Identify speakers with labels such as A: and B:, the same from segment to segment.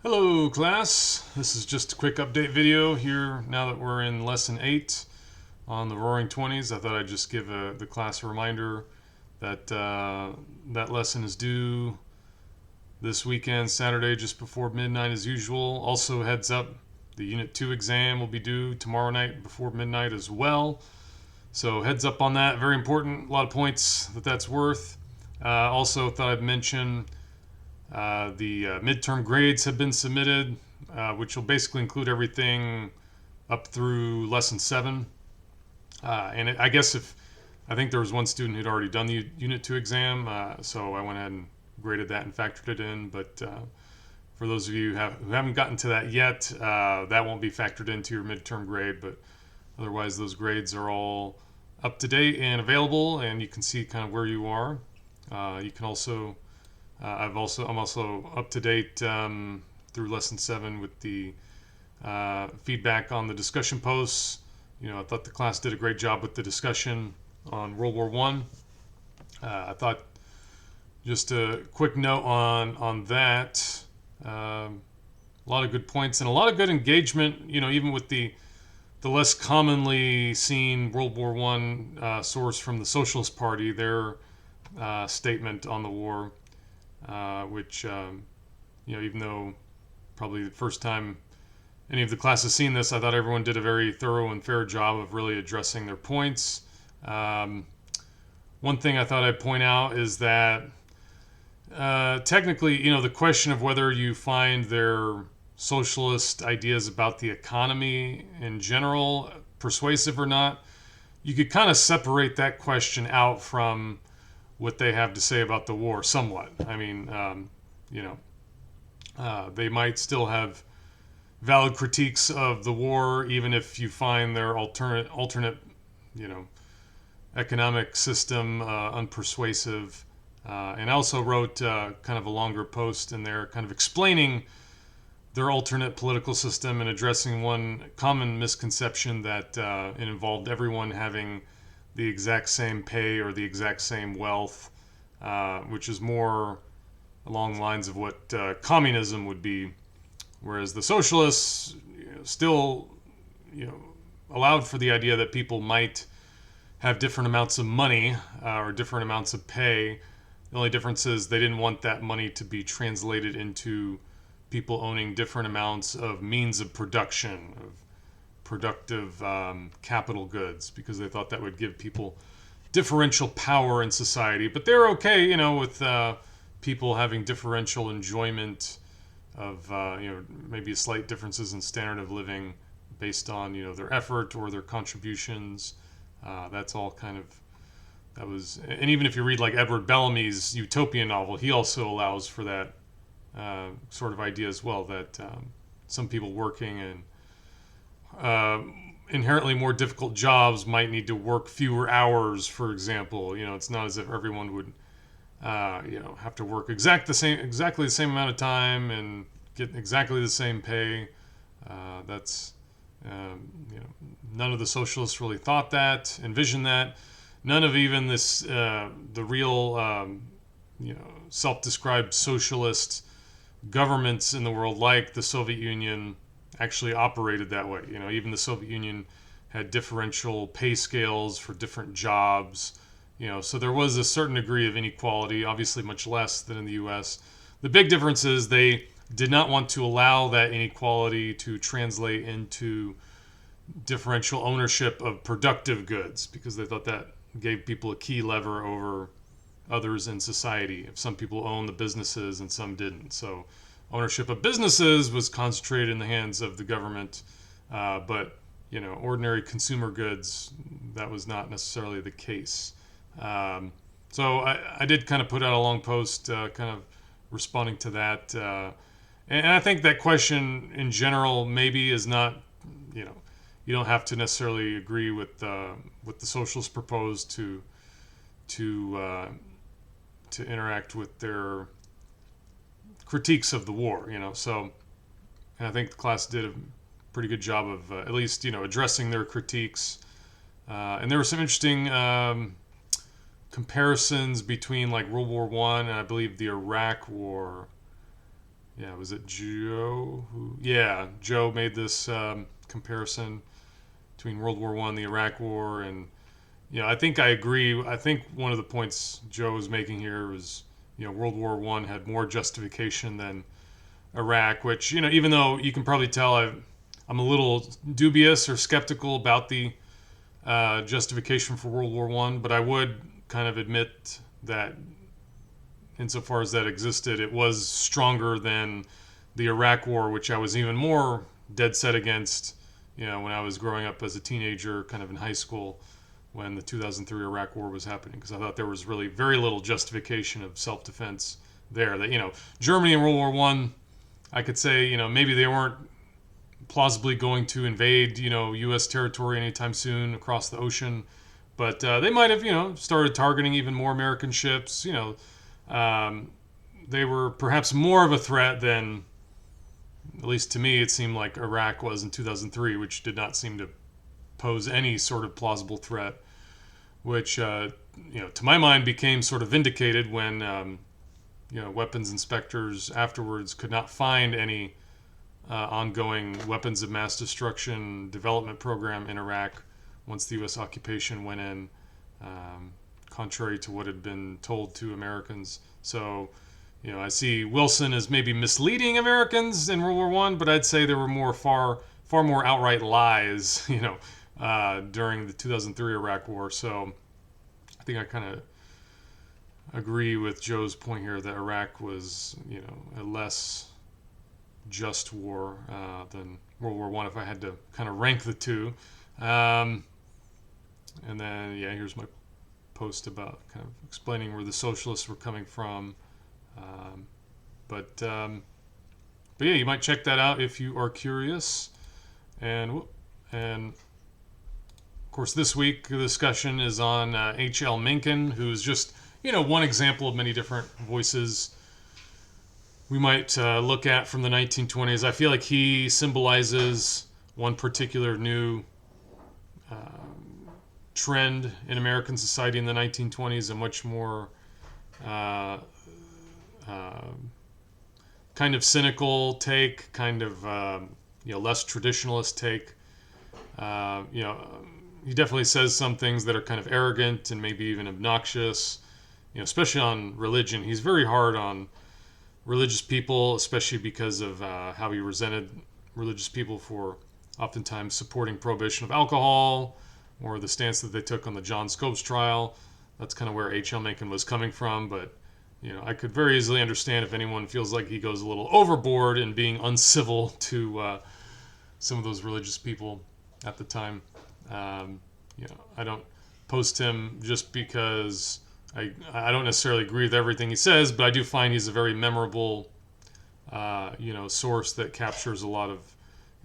A: Hello class, this is just a quick update video here now that we're in lesson 8 on the Roaring Twenties. I thought I'd just give the class a reminder that that lesson is due this weekend, Saturday, just before midnight as usual. Also heads up, the Unit 2 exam will be due tomorrow night before midnight as well. So heads up on that, very important, a lot of points that's worth. Also thought I'd mention the midterm grades have been submitted, which will basically include everything up through lesson 7. I guess I think there was one student who'd already done the Unit 2 exam, so I went ahead and graded that and factored it in. But for those of you who haven't gotten to that yet, that won't be factored into your midterm grade. But otherwise, those grades are all up to date and available, and you can see kind of where you are. You can also I'm also up to date through lesson 7 with the feedback on the discussion posts. I thought the class did a great job with the discussion on World War One. I thought just a quick note on that. A lot of good points and a lot of good engagement. Even with the less commonly seen World War One source from the Socialist Party, their statement on the war. Which, even though probably the first time any of the class has seen this, I thought everyone did a very thorough and fair job of really addressing their points. One thing I thought I'd point out is that technically, the question of whether you find their socialist ideas about the economy in general persuasive or not, you could kind of separate that question out from what they have to say about the war somewhat. I mean, they might still have valid critiques of the war, even if you find their alternate, economic system unpersuasive. And I also wrote kind of a longer post in there, kind of explaining their alternate political system and addressing one common misconception that it involved everyone having the exact same pay or the exact same wealth, which is more along the lines of what communism would be, whereas the socialists still, allowed for the idea that people might have different amounts of money or different amounts of pay. The only difference is they didn't want that money to be translated into people owning different amounts of means of production, of productive capital goods, because they thought that would give people differential power in society. But they're okay, with people having differential enjoyment of, maybe slight differences in standard of living based on, their effort or their contributions. That's all kind of, and even if you read like Edward Bellamy's utopian novel, he also allows for that sort of idea as well, that some people working in inherently more difficult jobs might need to work fewer hours, for example. It's not as if everyone would, have to work exactly the same amount of time and get exactly the same pay. That's, none of the socialists really thought that, envisioned that. None of even this, the real, self-described socialist governments in the world, like the Soviet Union, actually operated that way. Even the Soviet Union had differential pay scales for different jobs. So there was a certain degree of inequality, obviously much less than in the U.S. The big difference is they did not want to allow that inequality to translate into differential ownership of productive goods, because they thought that gave people a key lever over others in society. If some people owned the businesses and some didn't. So ownership of businesses was concentrated in the hands of the government, but ordinary consumer goods, that was not necessarily the case. So I did kind of put out a long post kind of responding to that. And I think that question in general maybe is not, you don't have to necessarily agree with what the socialists propose to interact with their critiques of the war. So, and I think the class did a pretty good job of at least addressing their critiques. And there were some interesting comparisons between like World War One and I believe the Iraq War. yeah, was it Joe? Yeah, Joe made this comparison between World War One, the Iraq War, and I think I agree. I think one of the points Joe was making here was, World War One had more justification than Iraq, which, even though you can probably tell I'm a little dubious or skeptical about the justification for World War One, but I would kind of admit that insofar as that existed, it was stronger than the Iraq War, which I was even more dead set against, when I was growing up as a teenager, kind of in high school, when the 2003 Iraq War was happening, because I thought there was really very little justification of self-defense there. That Germany in World War One, I could say maybe they weren't plausibly going to invade U.S. territory anytime soon across the ocean, but they might have started targeting even more American ships. They were perhaps more of a threat than, at least to me, it seemed like Iraq was in 2003, which did not seem to pose any sort of plausible threat, which, to my mind became sort of vindicated when, weapons inspectors afterwards could not find any ongoing weapons of mass destruction development program in Iraq once the U.S. occupation went in, contrary to what had been told to Americans. So, I see Wilson as maybe misleading Americans in World War One, but I'd say there were far more outright lies, during the 2003 Iraq War. So, I think I kind of agree with Joe's point here that Iraq was, a less just war than World War One, if I had to kind of rank the two. And then, here's my post about kind of explaining where the socialists were coming from. But yeah, you might check that out if you are curious. And of course, this week the discussion is on H.L. Mencken, who is just one example of many different voices we might look at from the 1920s. I feel like he symbolizes one particular new trend in American society in the 1920s, a much more kind of cynical take, kind of less traditionalist take. He definitely says some things that are kind of arrogant and maybe even obnoxious, especially on religion. He's very hard on religious people, especially because of how he resented religious people for oftentimes supporting prohibition of alcohol, or the stance that they took on the John Scopes trial. That's kind of where H.L. Mencken was coming from, but I could very easily understand if anyone feels like he goes a little overboard in being uncivil to some of those religious people at the time. I don't post him just because I don't necessarily agree with everything he says, but I do find he's a very memorable, source that captures a lot of,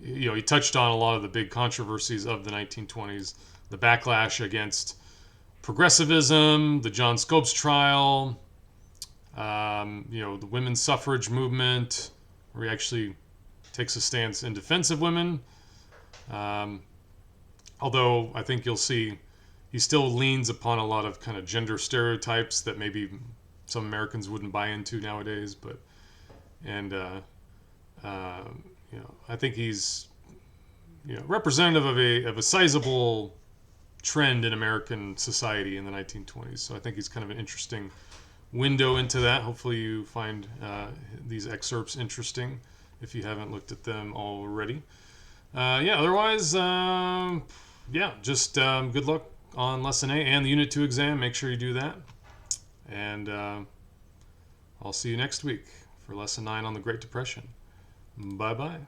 A: he touched on a lot of the big controversies of the 1920s, the backlash against progressivism, the John Scopes trial, the women's suffrage movement, where he actually takes a stance in defense of women. Although I think you'll see he still leans upon a lot of kind of gender stereotypes that maybe some Americans wouldn't buy into nowadays. But I think he's representative of a sizable trend in American society in the 1920s. So I think he's kind of an interesting window into that. Hopefully you find these excerpts interesting if you haven't looked at them already. Otherwise, just good luck on Lesson 8 and the Unit 2 exam. Make sure you do that. And I'll see you next week for Lesson 9 on the Great Depression. Bye-bye.